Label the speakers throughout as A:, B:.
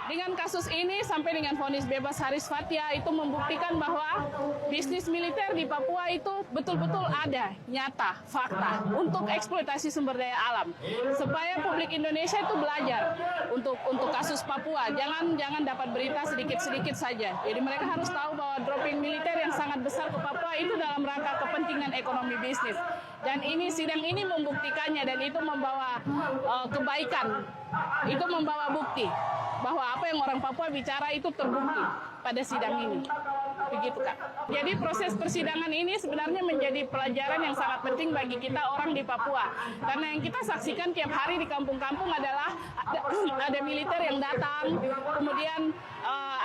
A: Dengan kasus ini sampai dengan vonis bebas Haris Fathia itu membuktikan bahwa bisnis militer di Papua itu betul-betul ada, nyata, fakta untuk eksploitasi sumber daya alam. Supaya publik Indonesia itu belajar untuk kasus Papua, jangan dapat berita sedikit-sedikit saja. Jadi mereka harus tahu bahwa dropping militer yang sangat besar ke Papua itu dalam rangka kepentingan ekonomi bisnis. Dan sidang ini membuktikannya, dan itu membawa kebaikan, itu membawa bukti bahwa apa yang orang Papua bicara itu terbukti pada sidang ini. Begitu, Kak. Jadi proses persidangan ini sebenarnya menjadi pelajaran yang sangat penting bagi kita orang di Papua. Karena yang kita saksikan tiap hari di kampung-kampung adalah ada militer yang datang, kemudian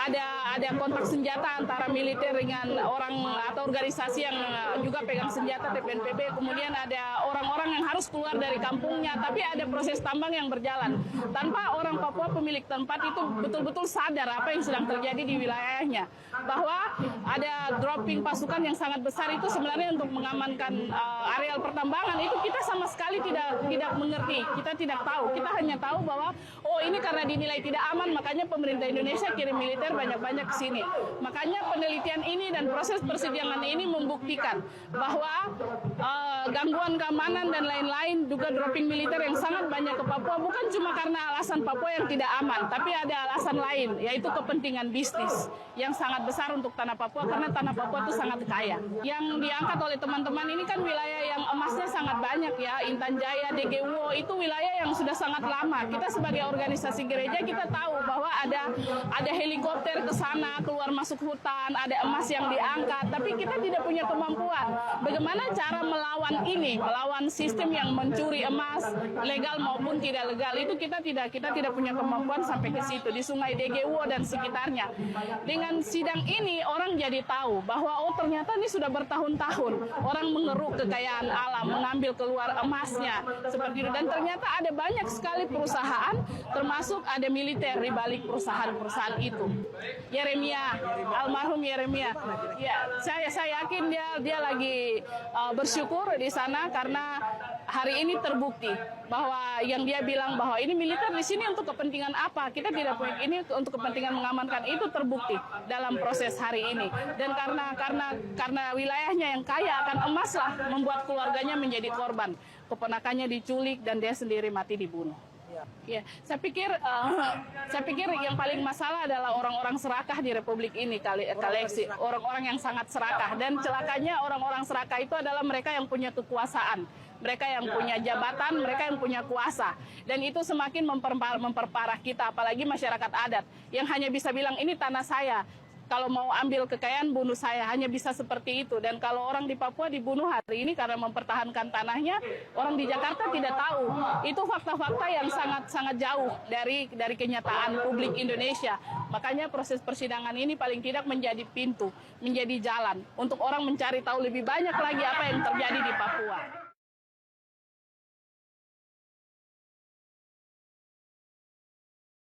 A: ada kontak senjata antara militer dengan orang atau organisasi yang juga pegang senjata TPNPB, kemudian ada orang-orang yang harus keluar dari kampungnya, tapi ada proses tambang yang berjalan tanpa orang Papua pemilik tempat itu betul-betul sadar apa yang sedang terjadi di wilayahnya, bahwa ada dropping pasukan yang sangat besar itu sebenarnya untuk mengamankan areal pertambangan. Itu kita sama sekali tidak mengerti, kita tidak tahu, kita hanya tahu bahwa ini karena dinilai tidak aman, makanya pemerintah Indonesia kirim militer banyak-banyak ke sini. Makanya penelitian ini dan proses persidangan ini membuktikan bahwa gangguan keamanan dan lain-lain, juga dropping militer yang sangat banyak ke Papua bukan cuma karena alasan Papua yang tidak aman, tapi ada alasan lain, yaitu kepentingan bisnis yang sangat besar untuk tanah Papua, karena tanah Papua itu sangat kaya. Yang diangkat oleh teman-teman ini kan wilayah yang emasnya sangat banyak ya, Intan Jaya, DGWO, itu wilayah yang sudah sangat lama. Kita sebagai organisasi gereja kita tahu bahwa ada helikopter ke sana, keluar masuk hutan, ada emas yang diangkat, tapi kita tidak punya kemampuan. Bagaimana cara melawan ini, melawan sistem yang mencuri emas, legal maupun tidak legal, itu kita tidak punya kemampuan sampai ke situ, di Sungai DGWO dan sekitarnya. Dengan sidang ini orang jadi tahu bahwa ternyata ini sudah bertahun-tahun orang mengeruk kekayaan alam, mengambil keluar emasnya seperti itu, dan ternyata ada banyak sekali perusahaan, termasuk ada militer di balik perusahaan-perusahaan itu. Yeremia, almarhum Yeremia, ya saya yakin dia lagi bersyukur di sana karena hari ini terbukti bahwa yang dia bilang bahwa ini militer di sini untuk kepentingan apa, kita tidak punya ini untuk kepentingan mengamankan, itu terbukti dalam proses hari ini. Dan karena wilayahnya yang kaya akan emas lah, membuat keluarganya menjadi korban, keponakannya diculik dan dia sendiri mati dibunuh. Ya, saya pikir yang paling masalah adalah orang-orang serakah di Republik ini, Kaleksi, orang-orang yang sangat serakah, dan celakanya orang-orang serakah itu adalah mereka yang punya kekuasaan, mereka yang punya jabatan, mereka yang punya kuasa, dan itu semakin memperparah kita, apalagi masyarakat adat yang hanya bisa bilang ini tanah saya. Kalau mau ambil kekayaan, bunuh saya, hanya bisa seperti itu. Dan kalau orang di Papua dibunuh hari ini karena mempertahankan tanahnya, orang di Jakarta tidak tahu. Itu fakta-fakta yang sangat jauh dari kenyataan publik Indonesia. Makanya proses persidangan ini paling tidak menjadi pintu, menjadi jalan untuk orang mencari tahu lebih banyak lagi apa yang terjadi di Papua.